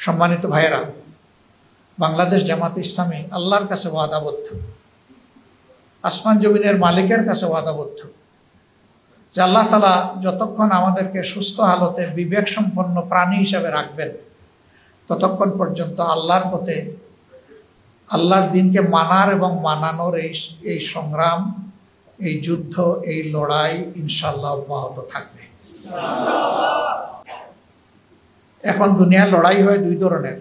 সম্মানিত ভাইয়েরা, বাংলাদেশ জামাত ইসলামী আল্লাহর কাছে ওয়াদাবদ্ধ, আসমান জমিনের মালিকের কাছে ওয়াদাবদ্ধ যে আল্লাহ তাআলা যতক্ষণ আমাদেরকে সুস্থ হালতে বিবেক সম্পন্ন প্রাণী হিসাবে রাখবেন ততক্ষণ পর্যন্ত আল্লাহর পথে আল্লাহর দিনকে মানার এবং মানানোর এই সংগ্রাম, এই যুদ্ধ, এই লড়াই ইনশাআল্লাহ অব্যাহত থাকবে। এখন দুনিয়ার লড়াই হয় দুই ধরনের,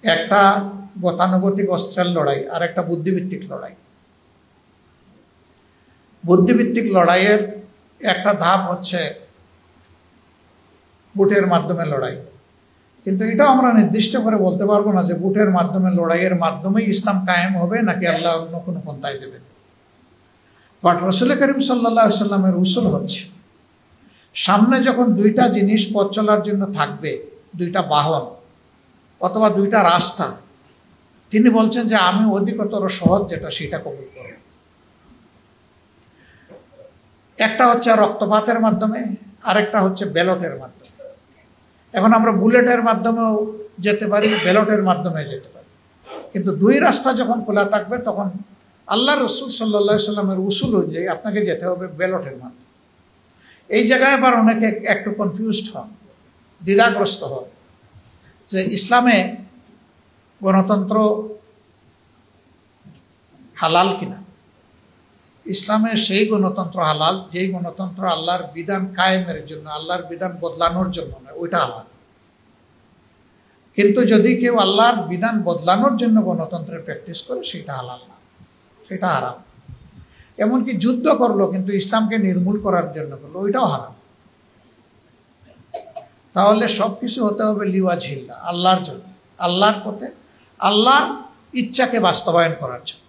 একটা গতানুগতিক অস্ত্রের লড়াই আর একটা বুদ্ধিভিত্তিক লড়াই। বুদ্ধিভিত্তিক লড়াইয়ের একটা ধাপ হচ্ছে বুটের মাধ্যমে লড়াই, কিন্তু এটাও আমরা নির্দিষ্ট করে বলতে পারবো না যে বুটের মাধ্যমে লড়াইয়ের মাধ্যমেই ইসলাম কায়েম হবে নাকি আল্লাহ অন্য কোনো পন্থায় দেবেন। বাট রাসূল করিম সাল্লাল্লাহু আলাইহি ওয়াসাল্লামের উসুল হচ্ছে সামনে যখন দুইটা জিনিস পথ চলার জন্য থাকবে, দুইটা বাহন অথবা দুইটা রাস্তা, তিনি বলছেন যে আমি অধিকতর সহজ যেটা সেটা কবুল করব। একটা হচ্ছে রক্তপাতের মাধ্যমে, আরেকটা হচ্ছে ব্যালটের মাধ্যমে। এখন আমরা বুলেটের মাধ্যমেও যেতে পারি, ব্যালটের মাধ্যমে যেতে পারি, কিন্তু দুই রাস্তা যখন খোলা থাকবে তখন আল্লাহ রসুল সাল্লাল্লাহু আলাইহি ওয়াসাল্লামের উসুল অনুযায়ী আপনাকে যেতে হবে ব্যালটের মাধ্যমে। এই জায়গায় আবার অনেকে একটু কনফিউজড হন, দ্বিধাগ্রস্ত হন যে ইসলামে গণতন্ত্র হালাল কিনা। ইসলামে সেই গণতন্ত্র হালাল যেই গণতন্ত্র আল্লাহর বিধান কায়েমের জন্য, আল্লাহর বিধান বদলানোর জন্য নয়, ওইটা হালাল। কিন্তু যদি কেউ আল্লাহর বিধান বদলানোর জন্য গণতন্ত্রের প্র্যাকটিস করে সেটা হালাল না, সেটা হারাম। এমনকি যুদ্ধ করলো কিন্তু ইসলামকে নির্মূল করার জন্য করলো, ওইটাও হারাম। তাহলে সবকিছু হতে হবে লিওয়াজহিল্লাহ, আল্লাহর জন্য, আল্লাহর পথে, আল্লাহর ইচ্ছাকে বাস্তবায়ন করার জন্য।